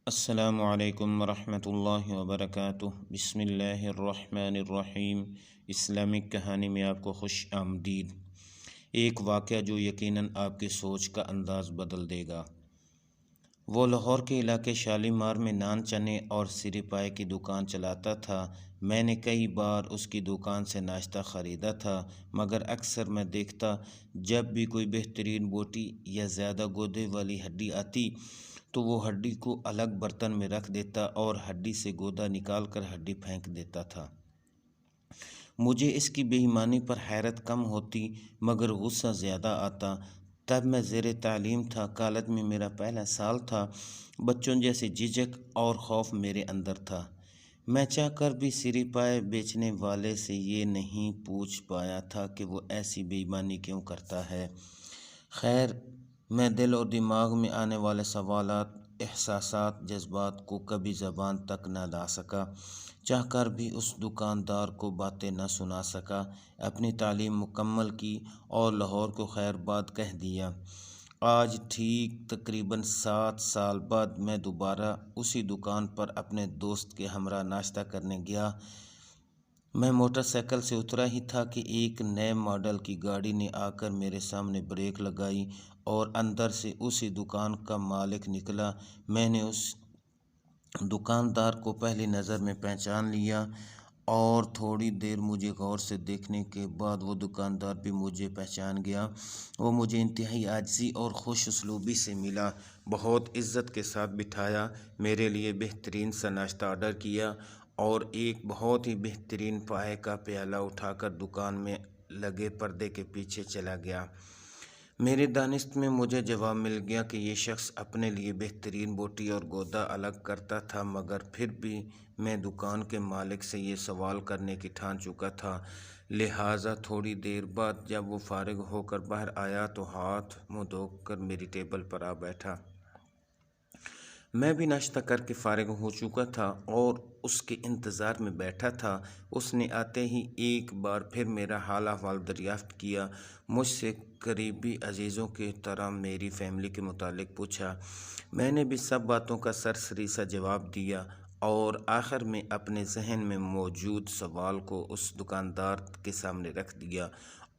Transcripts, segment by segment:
السلام علیکم ورحمۃ اللہ وبرکاتہ۔ بسم اللہ الرحمن الرحیم۔ اسلامک کہانی میں آپ کو خوش آمدید۔ ایک واقعہ جو یقیناً آپ کی سوچ کا انداز بدل دے گا۔ وہ لاہور کے علاقے شالیمار میں نان چنے اور سری پائے کی دکان چلاتا تھا۔ میں نے کئی بار اس کی دکان سے ناشتہ خریدا تھا، مگر اکثر میں دیکھتا جب بھی کوئی بہترین بوٹی یا زیادہ گودے والی ہڈی آتی تو وہ ہڈی کو الگ برتن میں رکھ دیتا اور ہڈی سے گودا نکال کر ہڈی پھینک دیتا تھا۔ مجھے اس کی بے ایمانی پر حیرت کم ہوتی مگر غصہ زیادہ آتا۔ تب میں زیر تعلیم تھا، کالج میں میرا پہلا سال تھا۔ بچوں جیسے جھجک اور خوف میرے اندر تھا۔ میں چاہ کر بھی سری پائے بیچنے والے سے یہ نہیں پوچھ پایا تھا کہ وہ ایسی بے ایمانی کیوں کرتا ہے۔ خیر، میں دل اور دماغ میں آنے والے سوالات، احساسات، جذبات کو کبھی زبان تک نہ لا سکا۔ چاہ کر بھی اس دکاندار کو باتیں نہ سنا سکا۔ اپنی تعلیم مکمل کی اور لاہور کو خیر باد کہہ دیا۔ آج ٹھیک تقریباً 7 سال بعد میں دوبارہ اسی دکان پر اپنے دوست کے ہمراہ ناشتہ کرنے گیا۔ میں موٹر سائیکل سے اترا ہی تھا کہ ایک نئے ماڈل کی گاڑی نے آ کر میرے سامنے بریک لگائی اور اندر سے اسی دکان کا مالک نکلا۔ میں نے اس دکاندار کو پہلی نظر میں پہچان لیا اور تھوڑی دیر مجھے غور سے دیکھنے کے بعد وہ دکاندار بھی مجھے پہچان گیا۔ وہ مجھے انتہائی عاجزی اور خوش اسلوبی سے ملا، بہت عزت کے ساتھ بٹھایا، میرے لیے بہترین سا ناشتہ آرڈر کیا اور ایک بہت ہی بہترین پائے کا پیالہ اٹھا کر دکان میں لگے پردے کے پیچھے چلا گیا۔ میرے دانست میں مجھے جواب مل گیا کہ یہ شخص اپنے لیے بہترین بوٹی اور گودا الگ کرتا تھا، مگر پھر بھی میں دکان کے مالک سے یہ سوال کرنے کی ٹھان چکا تھا۔ لہٰذا تھوڑی دیر بعد جب وہ فارغ ہو کر باہر آیا تو ہاتھ منہ دھو کر میری ٹیبل پر آ بیٹھا۔ میں بھی ناشتہ کر کے فارغ ہو چکا تھا اور اس کے انتظار میں بیٹھا تھا۔ اس نے آتے ہی ایک بار پھر میرا حال احوال دریافت کیا، مجھ سے قریبی عزیزوں کی طرح میری فیملی کے متعلق پوچھا۔ میں نے بھی سب باتوں کا سرسری سا جواب دیا اور آخر میں اپنے ذہن میں موجود سوال کو اس دکاندار کے سامنے رکھ دیا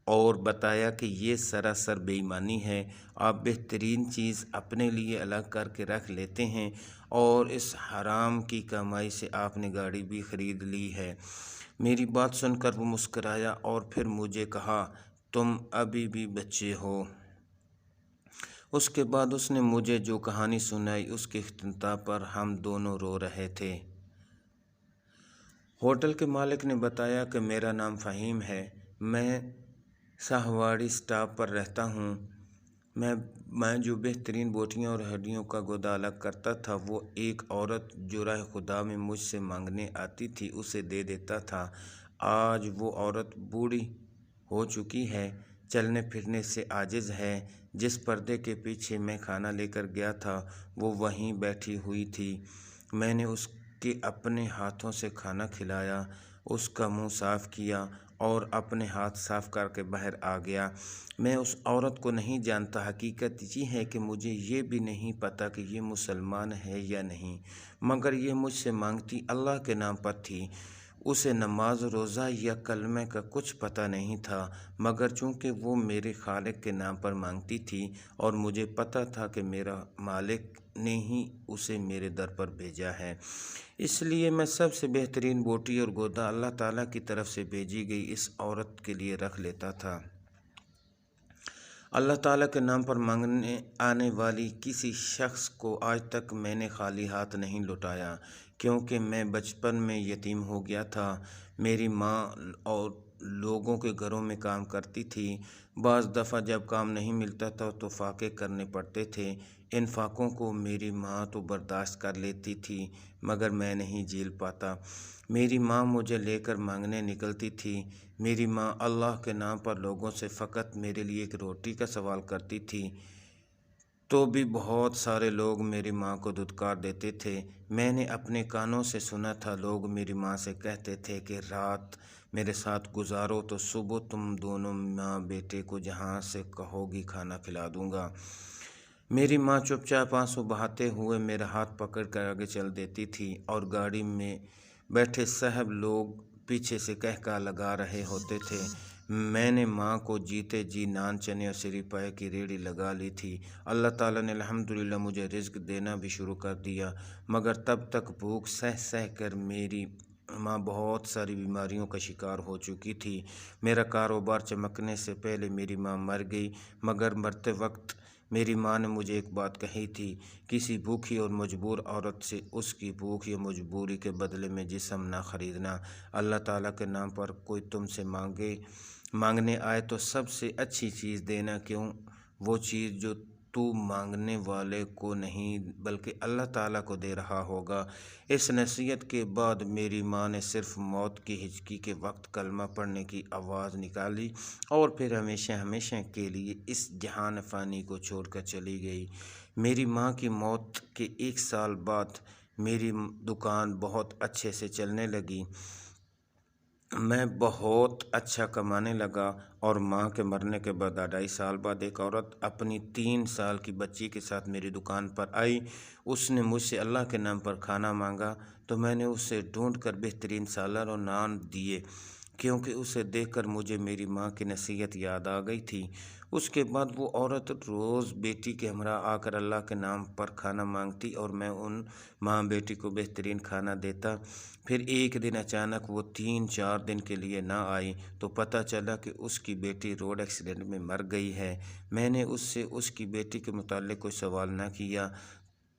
اور بتایا کہ یہ سراسر بے ایمانی ہے۔ آپ بہترین چیز اپنے لیے الگ کر کے رکھ لیتے ہیں اور اس حرام کی کمائی سے آپ نے گاڑی بھی خرید لی ہے۔ میری بات سن کر وہ مسکرایا اور پھر مجھے کہا، تم ابھی بھی بچے ہو۔ اس کے بعد اس نے مجھے جو کہانی سنائی اس کے اختتام پر ہم دونوں رو رہے تھے۔ ہوٹل کے مالک نے بتایا کہ میرا نام فہیم ہے، میں ساہواڑی اسٹاپ پر رہتا ہوں۔ میں جو بہترین بوٹیاں اور ہڈیوں کا گودا الگ کرتا تھا وہ ایک عورت جو راہ خدا میں مجھ سے مانگنے آتی تھی اسے دے دیتا تھا۔ آج وہ عورت بوڑھی ہو چکی ہے، چلنے پھرنے سے عاجز ہے۔ جس پردے کے پیچھے میں کھانا لے کر گیا تھا وہ وہیں بیٹھی ہوئی تھی۔ میں نے اس کے اپنے ہاتھوں سے کھانا کھلایا، اس کا منہ صاف کیا اور اپنے ہاتھ صاف کر کے باہر آ گیا۔ میں اس عورت کو نہیں جانتا، حقیقت یہ ہے کہ مجھے یہ بھی نہیں پتا کہ یہ مسلمان ہے یا نہیں، مگر یہ مجھ سے مانگتی اللہ کے نام پر تھی۔ اسے نماز، روزہ یا کلمے کا کچھ پتہ نہیں تھا، مگر چونکہ وہ میرے خالق کے نام پر مانگتی تھی اور مجھے پتہ تھا کہ میرا مالک نے ہی اسے میرے در پر بھیجا ہے، اس لیے میں سب سے بہترین بوٹی اور گودا اللہ تعالیٰ کی طرف سے بھیجی گئی اس عورت کے لیے رکھ لیتا تھا۔ اللہ تعالیٰ کے نام پر مانگنے آنے والی کسی شخص کو آج تک میں نے خالی ہاتھ نہیں لوٹایا، کیونکہ میں بچپن میں یتیم ہو گیا تھا۔ میری ماں اور لوگوں کے گھروں میں کام کرتی تھی۔ بعض دفعہ جب کام نہیں ملتا تھا تو فاقے کرنے پڑتے تھے۔ ان فاقوں کو میری ماں تو برداشت کر لیتی تھی مگر میں نہیں جھیل پاتا۔ میری ماں مجھے لے کر مانگنے نکلتی تھی۔ میری ماں اللہ کے نام پر لوگوں سے فقط میرے لیے ایک روٹی کا سوال کرتی تھی تو بھی بہت سارے لوگ میری ماں کو دھتکار دیتے تھے۔ میں نے اپنے کانوں سے سنا تھا، لوگ میری ماں سے کہتے تھے کہ رات میرے ساتھ گزارو تو صبح تم دونوں ماں بیٹے کو جہاں سے کہو گی کھانا کھلا دوں گا۔ میری ماں چپ چاپ آنسو بہاتے ہوئے میرا ہاتھ پکڑ کر آگے چل دیتی تھی اور گاڑی میں بیٹھے صاحب لوگ پیچھے سے کہکا لگا رہے ہوتے تھے۔ میں نے ماں کو جیتے جی نان چنے اور سری پائے کی ریڑھی لگا لی تھی۔ اللہ تعالیٰ نے الحمدللہ مجھے رزق دینا بھی شروع کر دیا، مگر تب تک بھوک سہ سہ کر میری ماں بہت ساری بیماریوں کا شکار ہو چکی تھی۔ میرا کاروبار چمکنے سے پہلے میری ماں مر گئی، مگر مرتے وقت میری ماں نے مجھے ایک بات کہی تھی، کسی بھوکی اور مجبور عورت سے اس کی بھوک یا مجبوری کے بدلے میں جسم نہ خریدنا۔ اللہ تعالیٰ کے نام پر کوئی تم سے مانگنے آئے تو سب سے اچھی چیز دینا، کیوں وہ چیز جو تو مانگنے والے کو نہیں بلکہ اللہ تعالیٰ کو دے رہا ہوگا۔ اس نصیحت کے بعد میری ماں نے صرف موت کی ہچکی کے وقت کلمہ پڑھنے کی آواز نکالی اور پھر ہمیشہ ہمیشہ کے لیے اس جہان فانی کو چھوڑ کر چلی گئی۔ میری ماں کی موت کے 1 سال بعد میری دکان بہت اچھے سے چلنے لگی، میں بہت اچھا کمانے لگا، اور ماں کے مرنے کے بعد 2.5 سال بعد ایک عورت اپنی 3 سال کی بچی کے ساتھ میری دکان پر آئی۔ اس نے مجھ سے اللہ کے نام پر کھانا مانگا تو میں نے اسے ڈھونڈ کر بہترین سالن اور نان دیے، کیونکہ اسے دیکھ کر مجھے میری ماں کی نصیحت یاد آ گئی تھی۔ اس کے بعد وہ عورت روز بیٹی کے ہمراہ آ کر اللہ کے نام پر کھانا مانگتی اور میں ان ماں بیٹی کو بہترین کھانا دیتا۔ پھر ایک دن اچانک وہ 3-4 دن کے لیے نہ آئی تو پتہ چلا کہ اس کی بیٹی روڈ ایکسیڈنٹ میں مر گئی ہے۔ میں نے اس سے اس کی بیٹی کے متعلق کوئی سوال نہ کیا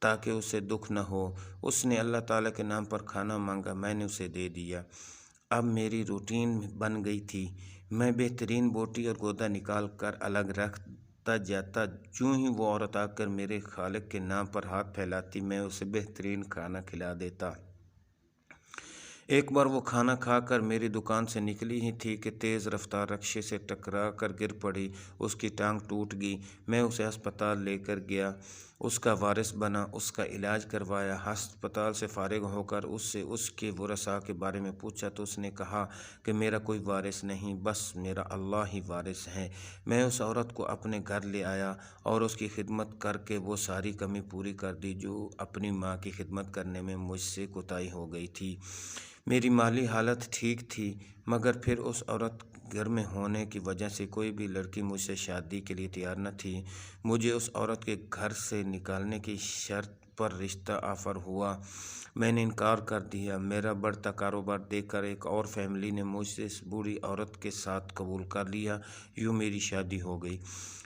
تاکہ اسے دکھ نہ ہو۔ اس نے اللہ تعالیٰ کے نام پر کھانا مانگا، میں نے اسے دے دیا۔ اب میری روٹین بن گئی تھی، میں بہترین بوٹی اور گودا نکال کر الگ رکھتا جاتا۔ جو ہی وہ عورت آ کر میرے خالق کے نام پر ہاتھ پھیلاتی میں اسے بہترین کھانا کھلا دیتا۔ ایک بار وہ کھانا کھا کر میری دکان سے نکلی ہی تھی کہ تیز رفتار رکشے سے ٹکرا کر گر پڑی، اس کی ٹانگ ٹوٹ گئی۔ میں اسے ہسپتال لے کر گیا، اس کا وارث بنا، اس کا علاج کروایا۔ ہسپتال سے فارغ ہو کر اس سے اس کے ورثاء کے بارے میں پوچھا تو اس نے کہا کہ میرا کوئی وارث نہیں، بس میرا اللہ ہی وارث ہے۔ میں اس عورت کو اپنے گھر لے آیا اور اس کی خدمت کر کے وہ ساری کمی پوری کر دی جو اپنی ماں کی خدمت کرنے میں مجھ سے کوتاہی ہو گئی تھی۔ میری مالی حالت ٹھیک تھی، مگر پھر اس عورت گھر میں ہونے کی وجہ سے کوئی بھی لڑکی مجھ سے شادی کے لیے تیار نہ تھی۔ مجھے اس عورت کے گھر سے نکالنے کی شرط پر رشتہ آفر ہوا، میں نے انکار کر دیا۔ میرا بڑھتا کاروبار دیکھ کر ایک اور فیملی نے مجھ سے اس بوڑھی عورت کے ساتھ قبول کر لیا، یوں میری شادی ہو گئی۔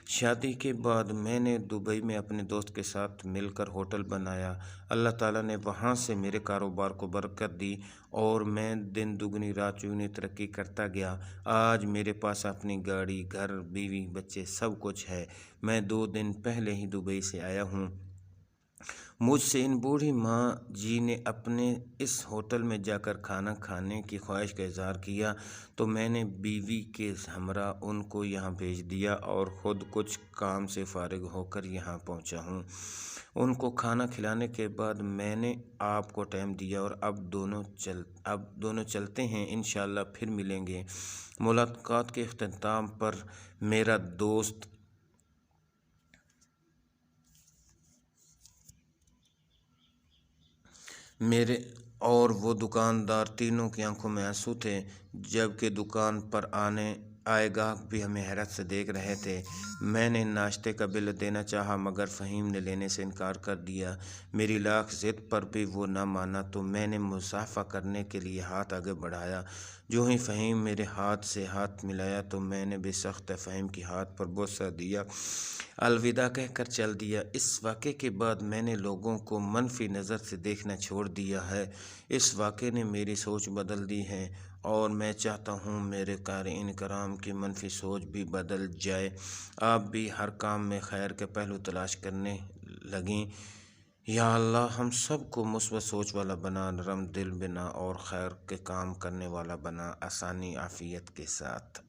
شادی کے بعد میں نے دبئی میں اپنے دوست کے ساتھ مل کر ہوٹل بنایا۔ اللہ تعالیٰ نے وہاں سے میرے کاروبار کو برکت دی اور میں دن دگنی رات چگنی ترقی کرتا گیا۔ آج میرے پاس اپنی گاڑی، گھر، بیوی، بچے سب کچھ ہے۔ میں 2 دن پہلے ہی دبئی سے آیا ہوں۔ مجھ سے ان بوڑھی ماں جی نے اپنے اس ہوٹل میں جا کر کھانا کھانے کی خواہش کا اظہار کیا تو میں نے بیوی کے ہمراہ ان کو یہاں بھیج دیا اور خود کچھ کام سے فارغ ہو کر یہاں پہنچا ہوں۔ ان کو کھانا کھلانے کے بعد میں نے آپ کو ٹائم دیا اور اب دونوں چلتے ہیں، انشاءاللہ پھر ملیں گے۔ ملاقات کے اختتام پر میرا دوست میرے اور وہ دکاندار تینوں کی آنکھوں میں آنسو تھے، جبکہ دکان پر آئے گاہک بھی ہمیں حیرت سے دیکھ رہے تھے۔ میں نے ناشتے کا بل دینا چاہا مگر فہیم نے لینے سے انکار کر دیا۔ میری لاکھ ضد پر بھی وہ نہ مانا تو میں نے مصافحہ کرنے کے لیے ہاتھ آگے بڑھایا۔ جو ہی فہیم میرے ہاتھ سے ہاتھ ملایا تو میں نے بے سخت فہیم کے ہاتھ پر بوسہ دیا، الوداع کہہ کر چل دیا۔ اس واقعے کے بعد میں نے لوگوں کو منفی نظر سے دیکھنا چھوڑ دیا ہے۔ اس واقعے نے میری سوچ بدل دی ہے اور میں چاہتا ہوں میرے قارئین کرام کی منفی سوچ بھی بدل جائے، آپ بھی ہر کام میں خیر کے پہلو تلاش کرنے لگیں۔ یا اللہ ہم سب کو مثبت سوچ والا بنا، نرم دل بنا اور خیر کے کام کرنے والا بنا، آسانی عافیت کے ساتھ۔